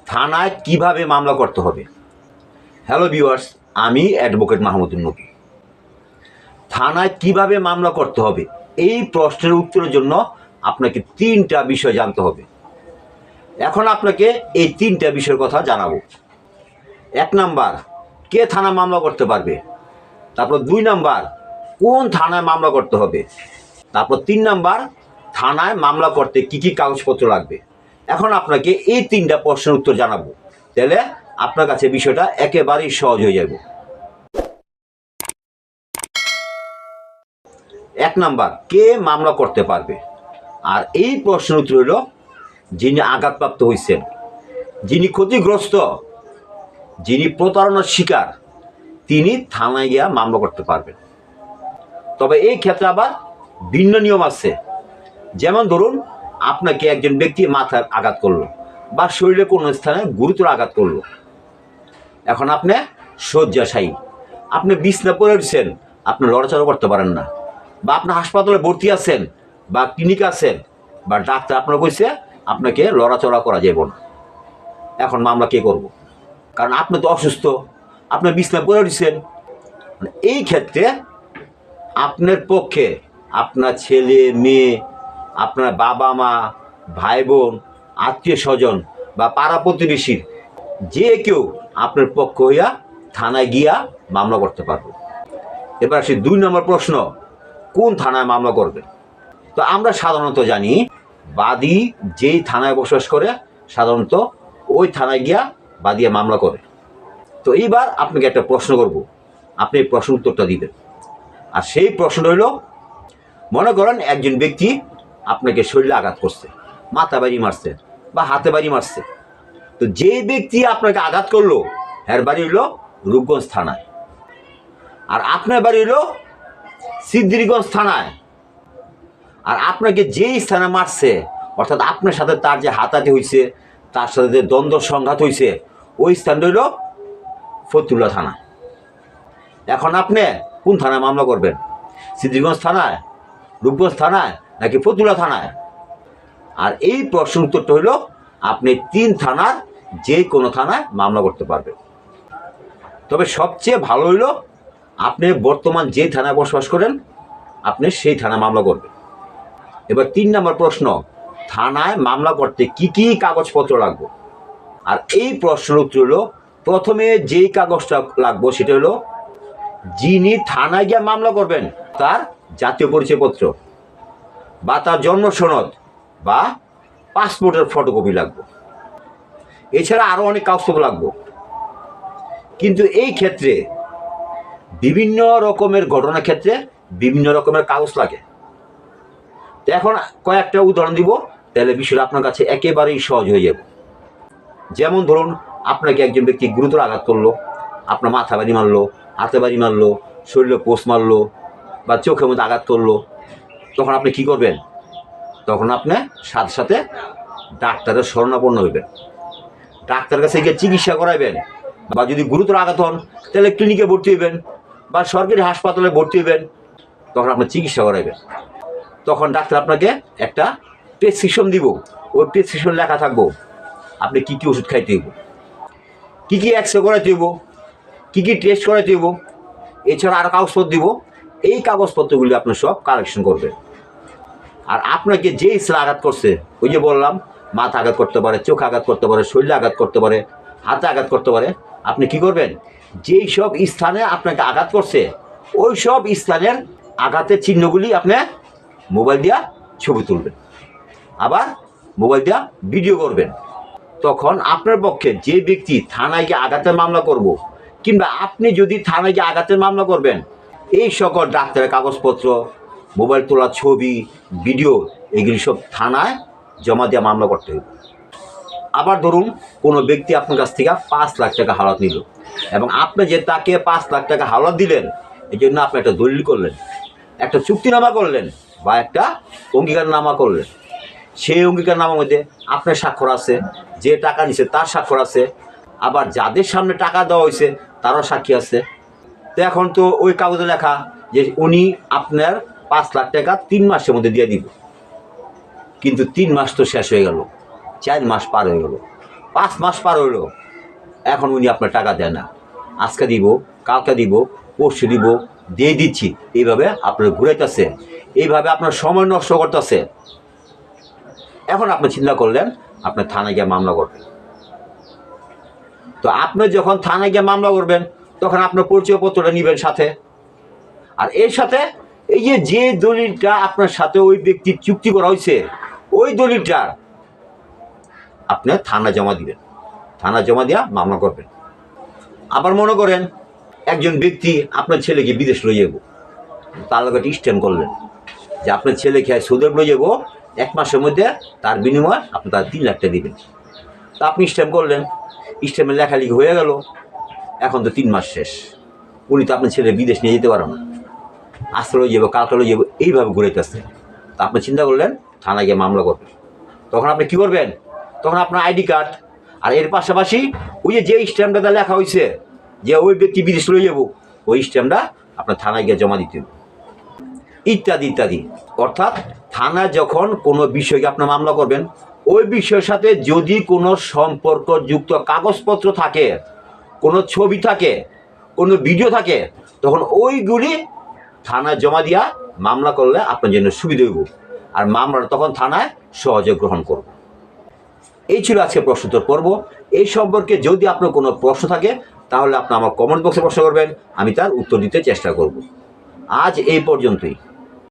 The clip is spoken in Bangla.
থানায় কিভাবে মামলা করতে হবে। হ্যালো ভিউয়ার্স, আমি অ্যাডভোকেট মাহমুদুল নবী। থানায় কিভাবে মামলা করতে হবে এই প্রশ্নের উত্তরের জন্য আপনাকে 3টা বিষয় জানতে হবে। এখন আপনাকে এই 3টা বিষয়ের কথা জানাবো। 1 নাম্বার, কে থানা মামলা করতে পারবে। তারপর 2 নাম্বার, কোন থানায় মামলা করতে হবে। তারপর 3 নাম্বার, থানায় মামলা করতে কি কি কাগজপত্র লাগবে। এখন আপনাকে এই 3টা প্রশ্নের উত্তর জানাবো, তাহলে আপনার কাছে বিষয়টা একেবারেই সহজ হয়ে যাবে। 1 নাম্বার, কে মামলা করতে পারবে। আর এই প্রশ্নের উত্তর হলো যিনি আঘাতপ্রাপ্ত হয়েছেন, যিনি ক্ষতিগ্রস্ত, যিনি প্রতারণার শিকার, তিনি থানায় গিয়া মামলা করতে পারবেন। তবে এই ক্ষেত্রে আবার ভিন্ন নিয়ম আছে। যেমন ধরুন, আপনাকে একজন ব্যক্তি মাথায় আঘাত করলো বা শরীরে কোনো স্থানে গুরুতর আঘাত করলো। এখন আপনি শয্যাশায়ী, আপনি বিছনা পড়ে উঠছেন, আপনি লড়াচড়া করতে পারেন না, বা আপনি হাসপাতালে ভর্তি আছেন বা ক্লিনিকে আছেন, বা ডাক্তার আপনার কইছে আপনাকে লড়াচড়া করা যাবে না। এখন মামলা কে করব? কারণ আপনি তো অসুস্থ, আপনি বিছনা পড়ে উঠছেন। এই ক্ষেত্রে আপনার পক্ষে আপনার ছেলে মেয়ে, আপনার বাবা মা, ভাই বোন, আত্মীয় স্বজন বা পাড়া প্রতিবেশীর যে কেউ আপনার পক্ষ হইয়া থানায় গিয়া মামলা করতে পারবে। এবার আসি 2 নম্বর প্রশ্ন, কোন থানায় মামলা করবে। তো আমরা সাধারণত জানি বাদী যেই থানায় বসবাস করে সাধারণত ওই থানায় গিয়া বাদিয়া মামলা করে। তো এইবার আপনাকে একটা প্রশ্ন করব, আপনি এই প্রশ্ন উত্তরটা দিবেন। আর সেই প্রশ্নটা হইল, মনে করেন একজন ব্যক্তি আপনাকে শরীরে আঘাত করছে, মাথা বাড়ি মারছে বা হাতে বাড়ি মারছে। তো যে ব্যক্তি আপনাকে আঘাত করলো এর বাড়ি হইল রূপগঞ্জ থানায়, আর আপনার বাড়ি হইল সিদ্ধিরগঞ্জ থানায়। আর আপনাকে যেই স্থানে মারছে, অর্থাৎ আপনার সাথে তার যে হাতাহাতি হয়েছে, তার সাথে যে দ্বন্দ্ব সংঘাত হয়েছে, ওই স্থানটা হইল ফতুল্লা থানা। এখন আপনি কোন থানায় মামলা করবেন? সিদ্ধিরগঞ্জ থানায়, রূপগঞ্জ থানায়, নাকি ফতুল্লা থানায়? আর এই প্রশ্ন উত্তরটা হইল আপনি 3 থানার যে কোনো থানায় মামলা করতে পারবেন। তবে সবচেয়ে ভালো হইল আপনি বর্তমান যে থানায় বসবাস করেন আপনি সেই থানায় মামলা করবেন। এবার 3 নম্বর প্রশ্ন, থানায় মামলা করতে কি কি কাগজপত্র লাগবে। আর এই প্রশ্নের উত্তর হলো, প্রথমে যেই কাগজটা লাগবে সেটা হলো যিনি থানায় গিয়ে মামলা করবেন তার জাতীয় পরিচয়পত্র বা তার জন্ম সনদ বা পাসপোর্টের ফটোকপি লাগবে। এছাড়া আরও অনেক কাগজপত্র লাগবে। কিন্তু এই ক্ষেত্রে বিভিন্ন রকমের ঘটনার ক্ষেত্রে বিভিন্ন রকমের কাগজ লাগে। তো এখন কয়েকটা উদাহরণ দিব, তাহলে বিষয়টা আপনার কাছে একেবারেই সহজ হয়ে যাবে। যেমন ধরুন, আপনাকে একজন ব্যক্তি গুরুতর আঘাত করলো, আপনার মাথা বাড়ি মারলো, হাতে বাড়ি মারলো, শরীরে পোষ মারলো বা চোখের মধ্যে আঘাত করলো। তখন আপনি কি করবেন? তখন আপনি সাথে সাথে ডাক্তারের শরণাপন্ন হইবেন, ডাক্তারের কাছে গিয়ে চিকিৎসা করাইবেন। বা যদি গুরুতর আঘাত হন তাহলে ক্লিনিকে ভর্তি হইবেন বা সরকারি হাসপাতালে ভর্তি হইবেন, তখন আপনার চিকিৎসা করাইবেন। তখন ডাক্তার আপনাকে একটা প্রেসক্রিপশন দিব, ওই প্রেসক্রিপশন লেখা থাকবো আপনি কী কী ওষুধ খাইতে হইব, কী কী এক্সরে করাইতে হইব, কী কী টেস্ট করাইতে হইব। এছাড়া আরও কাগজপত্র দিব, এই কাগজপত্রগুলি আপনি সব কালেকশন করবেন। আর আপনাকে যে স্থানে আঘাত করছে, ওই যে বললাম মাথা আঘাত করতে পারে, চোখ আঘাত করতে পারে, শরীরে আঘাত করতে পারে, হাতে আঘাত করতে পারে। আপনি কি করবেন? যেই সব স্থানে আপনাকে আঘাত করছে ওই সব স্থানের আঘাতের চিহ্নগুলি আপনি মোবাইল দিয়া ছবি তুলবেন, আবার মোবাইল দিয়া ভিডিও করবেন। তখন আপনার পক্ষে যে ব্যক্তি থানায় গিয়ে আঘাতের মামলা করব, কিংবা আপনি যদি থানায় গিয়ে আঘাতের মামলা করবেন, এই সকল ডাক্তারের কাগজপত্র, মোবাইল তোলা ছবি, ভিডিও, এগুলি সব থানায় জমা দিয়ে মামলা করতে হবে। আবার ধরুন, কোনো ব্যক্তি আপনার কাছ থেকে 5 লাখ টাকা হাওলাত নিল, এবং আপনি যে তাকে 5 লাখ টাকা হাওলাত দিলেন এই জন্য আপনি একটা দলিল করলেন, একটা চুক্তিনামা করলেন বা একটা অঙ্গীকারনামা করলেন। সেই অঙ্গীকারনামার মধ্যে আপনার স্বাক্ষর আছে, যে টাকা নিছে তার স্বাক্ষর আছে, আবার যাদের সামনে টাকা দেওয়া হয়েছে তারও সাক্ষী আছে। তো এখন তো ওই কাগজে লেখা যে উনি আপনার 5 লাখ টাকা 3 মাসের মধ্যে দিয়ে দিব, কিন্তু 3 মাস তো শেষ হয়ে গেল, 4 মাস পার হয়ে গেল, 5 মাস পার হইলো, এখন উনি আপনার টাকা দেন না। আজকে দিব, কালকে দিব, পরশু দিব, দিয়ে দিচ্ছি, এইভাবে আপনার ঘুরাইতেছে, এইভাবে আপনার সময় নষ্ট করতেছে। এখন আপনি চিন্তা করলেন আপনার থানায় গিয়ে মামলা করবেন। তো আপনি যখন থানায় গিয়ে মামলা করবেন তখন আপনার পরিচয়পত্রটা নেবেন সাথে। আর এর সাথে এই যে দলিলটা আপনার সাথে ওই ব্যক্তির চুক্তি করা হয়েছে, ওই দলিলটা আপনি থানা জমা দিবেন। থানা জমা দিয়া মামলা করবেন। আবার মনে করেন একজন ব্যক্তি আপনার ছেলেকে বিদেশ লয়ে যাব, তার লগে স্ট্যাম্প করলেন যে আপনার ছেলেকে সৌদি আরব লয়ে যাব, 1 মাসের মধ্যে তার বিনিময়ে আপনি তার 3 লাখ টাকা দিবেন। তা আপনি স্ট্যাম্প করলেন, স্ট্যাম্পের লেখালেখি হয়ে গেল, এখন তো 3 মাস শেষ, উনি তো আপনার ছেলে বিদেশ নিয়ে যেতে পারেন না, আজকে লয়ে যাবো, কালকে লয়ে যাবো, এইভাবে ঘুরাইতেছে। তা আপনি চিন্তা করলেন থানায় গিয়ে মামলা করবেন। তখন আপনি কী করবেন? তখন আপনার আইডি কার্ড আর এর পাশাপাশি ওই যে স্ট্যাম্পটা লেখা হয়েছে যে ওই ব্যক্তি বিদেশ লয়ে যাবো, ওই স্ট্যাম্পটা আপনার থানায় গিয়ে জমা দিতে হবে, ইত্যাদি ইত্যাদি। অর্থাৎ থানায় যখন কোনো বিষয়কে আপনার মামলা করবেন, ওই বিষয়ের সাথে যদি কোনো সম্পর্কযুক্ত কাগজপত্র থাকে, কোনো ছবি থাকে, কোনো ভিডিও থাকে, তখন ওইগুলি থানায় জমা দিয়া মামলা করলে আপনার জন্য সুবিধা হইব, আর মামলাটা তখন থানায় সহজে গ্রহণ করব। এই ছিল আজকে প্রশ্নোত্তর পর্ব। এই সম্পর্কে যদি আপনার কোনো প্রশ্ন থাকে তাহলে আপনি আমার কমেন্ট বক্সে প্রশ্ন করবেন, আমি তার উত্তর দিতে চেষ্টা করব। আজ এই পর্যন্তই।